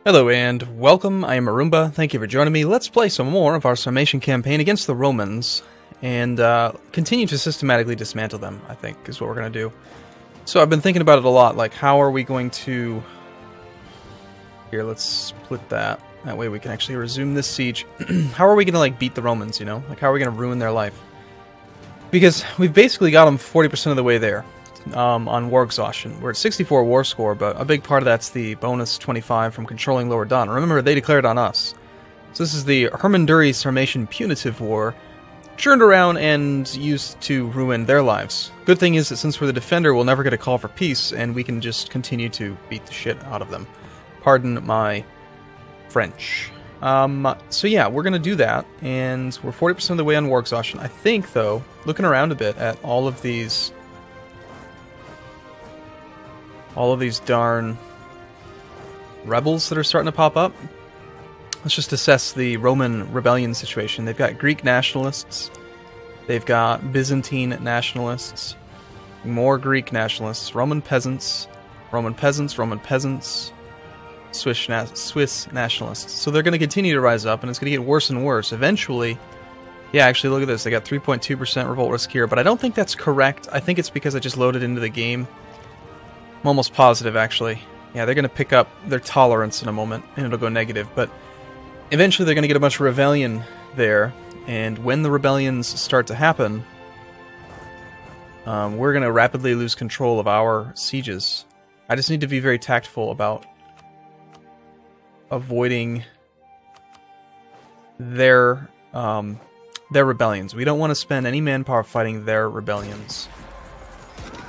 Hello and welcome, I am Arumba, thank you for joining me. Let's play some more of our Sarmatian campaign against the Romans, and continue to systematically dismantle them, I think, is what we're going to do. So I've been thinking about it a lot, like how are we going to... Here, let's split that. That way we can actually resume this siege. How are we going to, like, beat the Romans, you know? Like, how are we going to ruin their life? Because we've basically got them 40% of the way there. On war exhaustion. We're at 64 war score, but a big part of that's the bonus 25 from controlling Lower Don. Remember, they declared on us. So this is the Hermunduri Sarmatian Punitive War, churned around and used to ruin their lives. Good thing is that since we're the defender, we'll never get a call for peace, and we can just continue to beat the shit out of them. Pardon my French. So yeah, we're gonna do that, and we're 40% of the way on war exhaustion. I think, though, looking around a bit at all of these darn rebels that are starting to pop up. Let's just assess the Roman rebellion situation. They've got Greek nationalists, they've got Byzantine nationalists, more Greek nationalists, Roman peasants, Swiss nationalists. So they're going to continue to rise up, and it's going to get worse and worse. Eventually, yeah, actually, look at this. They got 3.2% revolt risk here, but I don't think that's correct. I think it's because I just loaded into the game. I'm almost positive, actually. Yeah, they're going to pick up their tolerance in a moment, and it'll go negative. But eventually they're going to get a bunch of rebellion there, and when the rebellions start to happen, we're going to rapidly lose control of our sieges. I just need to be very tactful about avoiding their rebellions. We don't want to spend any manpower fighting their rebellions.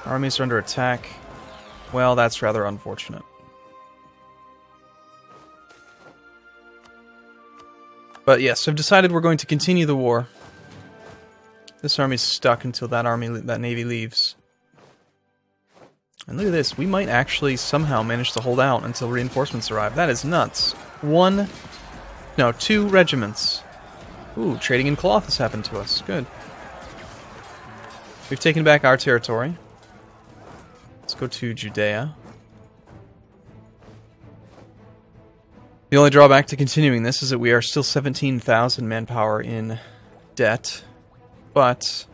Armies are under attack. Well, that's rather unfortunate. But yes, I've decided we're going to continue the war. This army's stuck until that navy leaves. And look at this, we might actually somehow manage to hold out until reinforcements arrive. That is nuts. 2 regiments. Ooh, trading in cloth has happened to us. Good. We've taken back our territory. Let's go to Judea. The only drawback to continuing this is that we are still 17,000 manpower in debt, but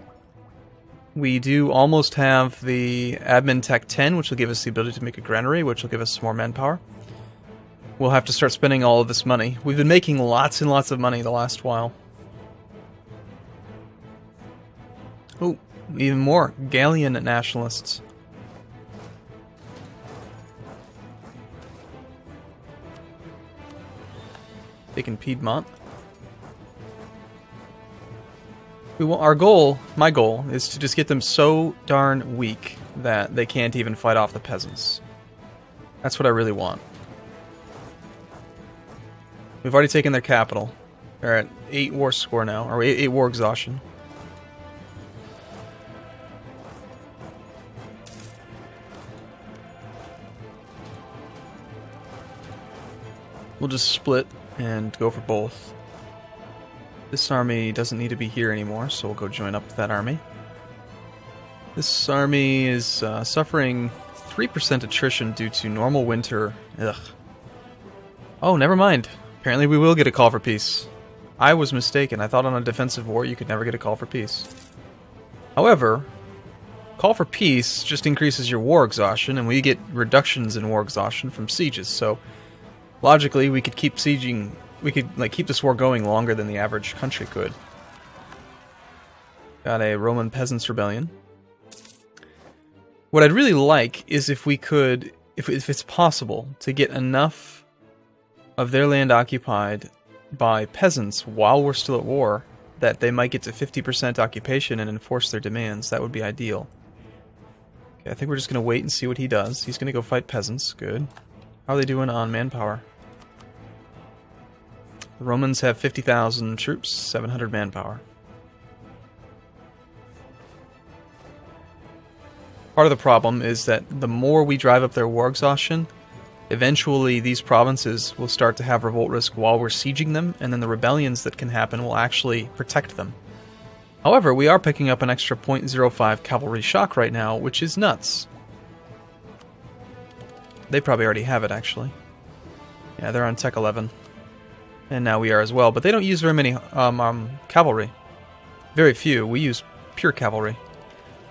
we do almost have the Admin Tech 10, which will give us the ability to make a granary, which will give us some more manpower. We'll have to start spending all of this money. We've been making lots and lots of money the last while. Oh, even more Gallian nationalists. Taking Piedmont. My goal, is to just get them so darn weak that they can't even fight off the peasants. That's what I really want. We've already taken their capital. They're at 8 war score now, or 8 war exhaustion. We'll just split and go for both. This army doesn't need to be here anymore, so we'll go join up with that army. This army is suffering 3% attrition due to normal winter. Ugh. Oh, never mind. Apparently we will get a call for peace. I was mistaken. I thought on a defensive war you could never get a call for peace. However, call for peace just increases your war exhaustion, and we get reductions in war exhaustion from sieges, so logically, we could keep sieging. We could keep this war going longer than the average country could. Got a Roman peasants rebellion. What I'd really like is if we could, if it's possible, to get enough of their land occupied by peasants while we're still at war that they might get to 50% occupation and enforce their demands. That would be ideal. Okay, I think we're just going to wait and see what he does. He's going to go fight peasants. Good. How are they doing on manpower? The Romans have 50,000 troops, 700 manpower. Part of the problem is that the more we drive up their war exhaustion, eventually these provinces will start to have revolt risk while we're sieging them, and then the rebellions that can happen will actually protect them. However, we are picking up an extra 0.05 cavalry shock right now, which is nuts. They probably already have it, actually. Yeah, they're on Tech 11. And now we are as well. But they don't use very many cavalry. Very few. We use pure cavalry.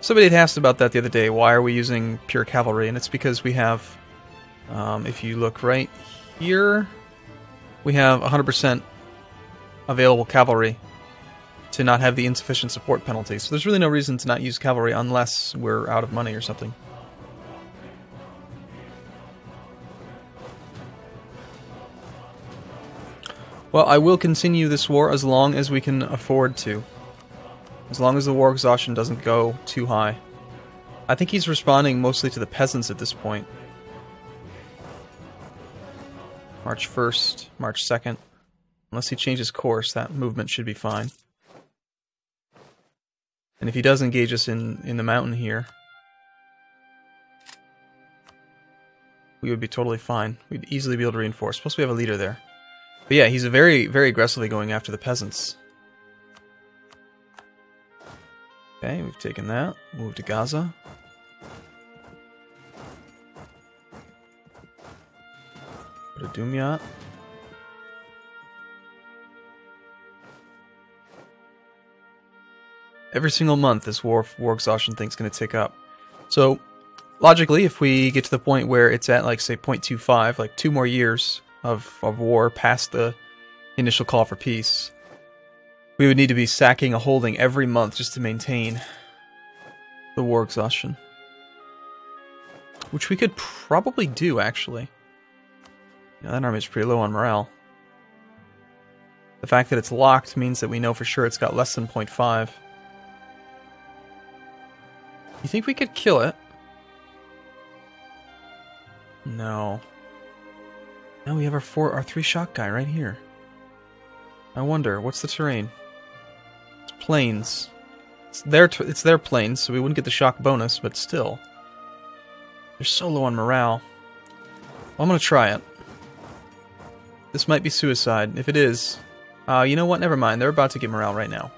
Somebody had asked about that the other day. Why are we using pure cavalry? And it's because we have, if you look right here, we have 100% available cavalry to not have the insufficient support penalty. So there's really no reason to not use cavalry unless we're out of money or something. Well, I will continue this war as long as we can afford to. As long as the war exhaustion doesn't go too high. I think he's responding mostly to the peasants at this point. March 1st, March 2nd. Unless he changes course, that movement should be fine. And if he does engage us in the mountain here, we would be totally fine. We'd easily be able to reinforce. Plus we have a leader there. But yeah, he's very, very aggressively going after the peasants. Okay, we've taken that. Move to Gaza. Go to Dumyat. Every single month, this war exhaustion thing's going to tick up. So, logically, if we get to the point where it's at, like, say, 0.25, like 2 more years of war past the initial call for peace, we would need to be sacking a holding every month just to maintain the war exhaustion. Which we could probably do, actually. Yeah, that army's pretty low on morale. The fact that it's locked means that we know for sure it's got less than 0.5. You think we could kill it? No. Now we have our 3-shot guy right here. I wonder, what's the terrain? It's plains. It's their plains, so we wouldn't get the shock bonus, but still. They're so low on morale. Well, I'm gonna try it. This might be suicide. If it is, you know what? Never mind. They're about to get morale right now.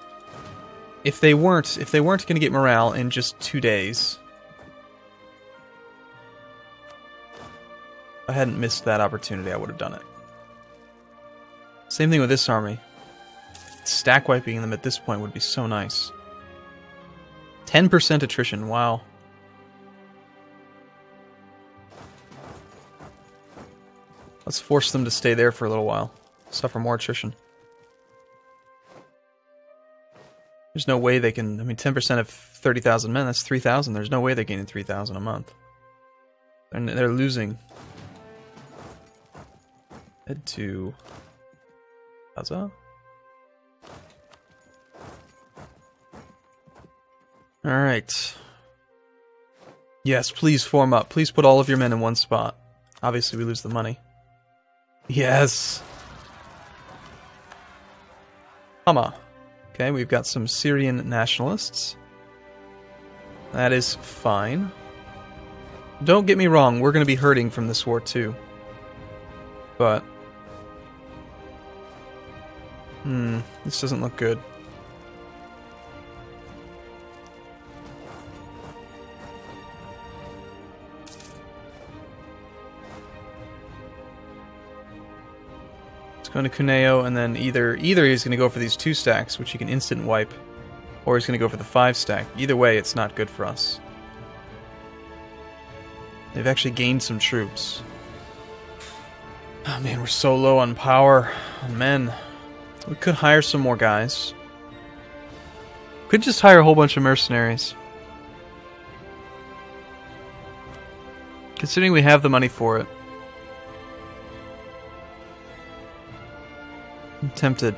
If they weren't going to get morale in just 2 days, if I hadn't missed that opportunity, I would have done it. Same thing with this army. Stack wiping them at this point would be so nice. 10% attrition. Wow. Let's force them to stay there for a little while. Suffer more attrition. There's no way they can... I mean, 10% of 30,000 men, that's 3,000. There's no way they're gaining 3,000 a month. They're losing. Head to... Gaza? Alright. Yes, please form up. Please put all of your men in one spot. Obviously, we lose the money. Yes! Hama. Okay, we've got some Syrian nationalists. That is fine. Don't get me wrong, we're going to be hurting from this war too. But... this doesn't look good. Going to Cuneo, and then either he's going to go for these 2 stacks, which he can instant wipe, or he's going to go for the 5 stack. Either way, it's not good for us. They've actually gained some troops. Oh man, we're so low on power, on men. We could hire some more guys. Could just hire a whole bunch of mercenaries. Considering we have the money for it. I'm tempted.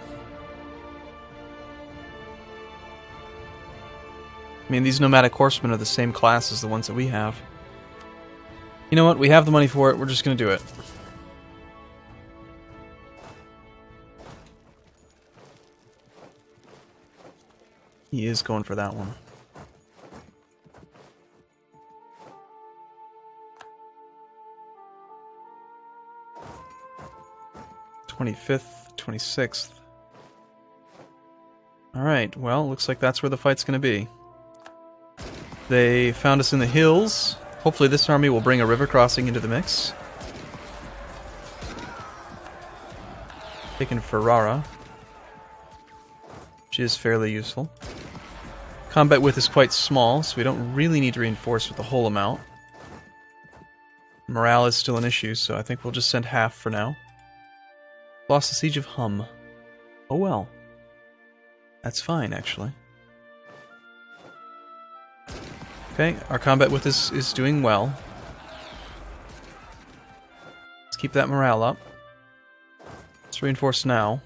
I mean, these nomadic horsemen are the same class as the ones that we have. You know what? We have the money for it. We're just going to do it. He is going for that one. '25th. 26th. Alright, well, looks like that's where the fight's going to be. They found us in the hills. Hopefully this army will bring a river crossing into the mix. Taking Ferrara, which is fairly useful. Combat width is quite small, so we don't really need to reinforce with the whole amount. Morale is still an issue, so I think we'll just send half for now. Lost the Siege of Hum. Oh well. That's fine, actually. Okay, our combat width is doing well. Let's keep that morale up. Let's reinforce now.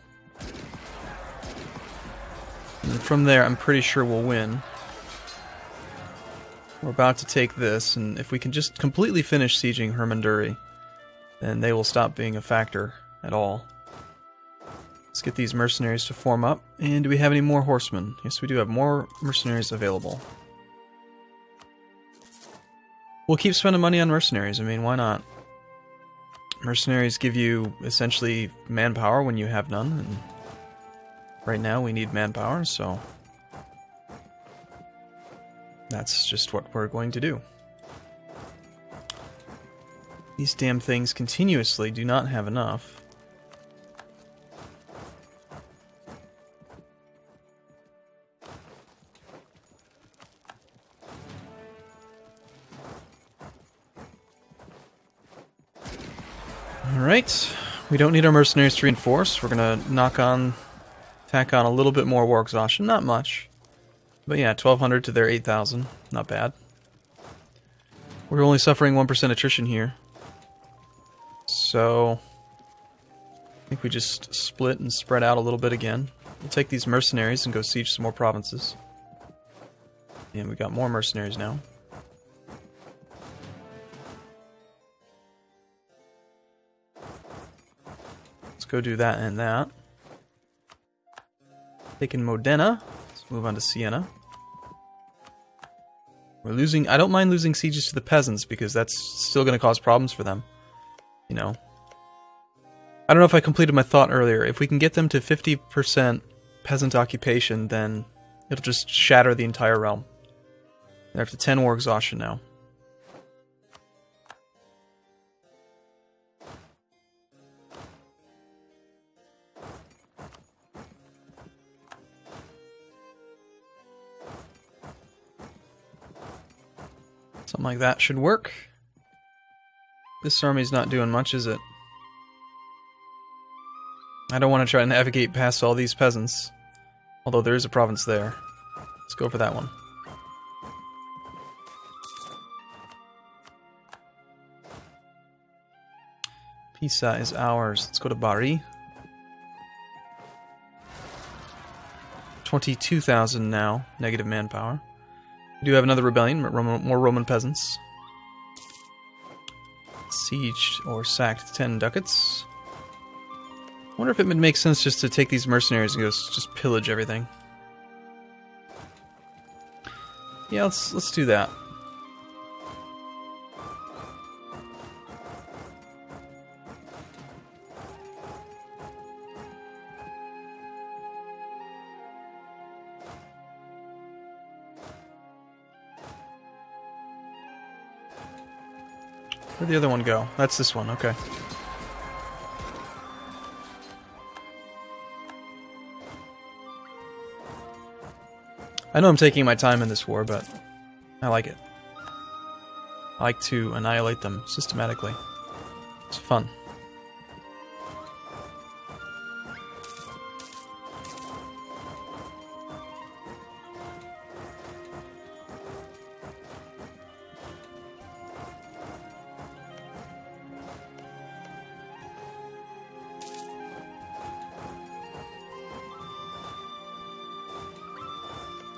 And from there, I'm pretty sure we'll win. We're about to take this, and if we can just completely finish sieging Hermanduri, then they will stop being a factor at all. Let's get these mercenaries to form up. And do we have any more horsemen? Yes, we do have more mercenaries available. We'll keep spending money on mercenaries. I mean, why not? Mercenaries give you, essentially, manpower when you have none, and right now we need manpower, so that's just what we're going to do. These damn things continuously do not have enough. Alright, we don't need our mercenaries to reinforce. We're gonna tack on a little bit more war exhaustion, not much. But yeah, 1,200 to their 8,000, not bad. We're only suffering 1% attrition here. So, I think we just split and spread out a little bit again. We'll take these mercenaries and go siege some more provinces. And we got more mercenaries now. Go do that and that. Taking Modena. Let's move on to Siena. We're losing. I don't mind losing sieges to the peasants because that's still going to cause problems for them. You know. I don't know if I completed my thought earlier. If we can get them to 50% peasant occupation, then it'll just shatter the entire realm. They're up to 10 war exhaustion now. Something like that should work. This army's not doing much, is it? I don't want to try to navigate past all these peasants. Although there is a province there. Let's go for that one. Pisa is ours. Let's go to Bari. 22,000 now. Negative manpower. We do have another rebellion, more Roman peasants. Sieged or sacked 10 ducats. Wonder if it would make sense just to take these mercenaries and go just pillage everything. Yeah, let's do that. Where'd the other one go? That's this one, okay. I know I'm taking my time in this war, but I like it. I like to annihilate them systematically. It's fun.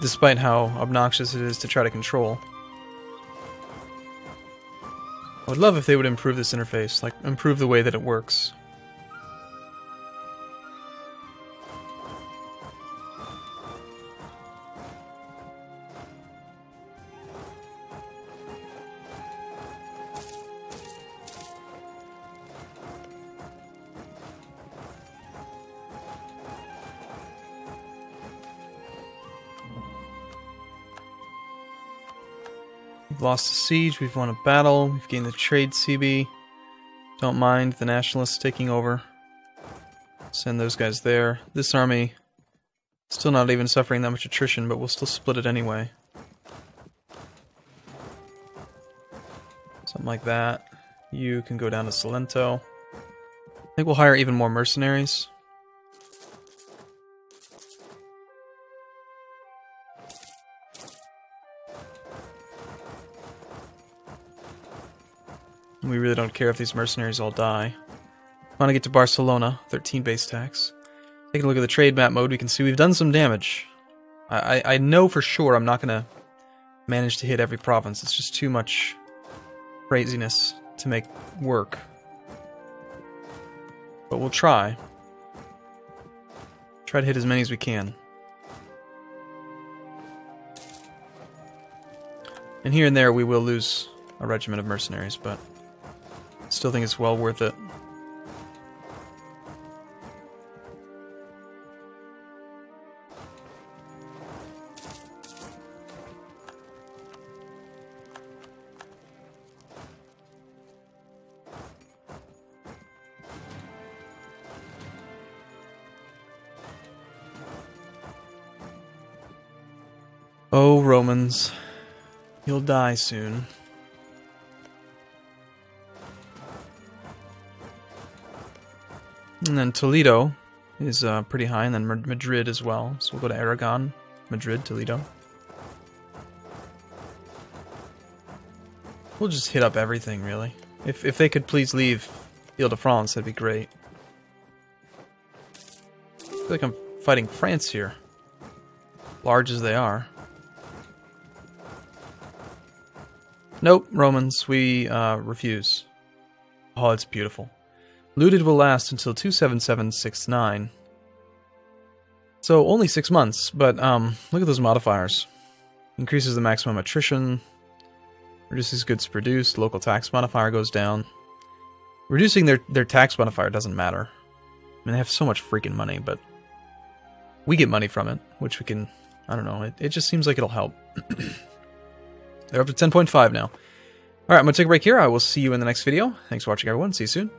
Despite how obnoxious it is to try to control. I would love if they would improve this interface, like improve the way that it works. We've lost a siege, we've won a battle, we've gained the trade CB. Don't mind the nationalists taking over. Send those guys there. This army, still not even suffering that much attrition, but we'll still split it anyway. Something like that. You can go down to Salento. I think we'll hire even more mercenaries. We really don't care if these mercenaries all die. I want to get to Barcelona, 13 base tax. Taking a look at the trade map mode, we can see we've done some damage. I know for sure I'm not going to manage to hit every province. It's just too much craziness to make work. But we'll try. Try to hit as many as we can. And here and there we will lose a regiment of mercenaries, but still think it's well worth it. Oh, Romans. You'll die soon. And then Toledo is pretty high, and then Madrid as well. So we'll go to Aragon, Madrid, Toledo. We'll just hit up everything, really. If they could please leave Ile-de-France, that'd be great. I feel like I'm fighting France here. Large as they are. Nope, Romans, we refuse. Oh, it's beautiful. Looted will last until 27769. So only 6 months, but look at those modifiers. Increases the maximum attrition. Reduces goods produced. Local tax modifier goes down. Reducing their tax modifier doesn't matter. I mean, they have so much freaking money, but we get money from it, which we can... I don't know, it just seems like it'll help. They're up to 10.5 now. Alright, I'm going to take a break here. I will see you in the next video. Thanks for watching, everyone. See you soon.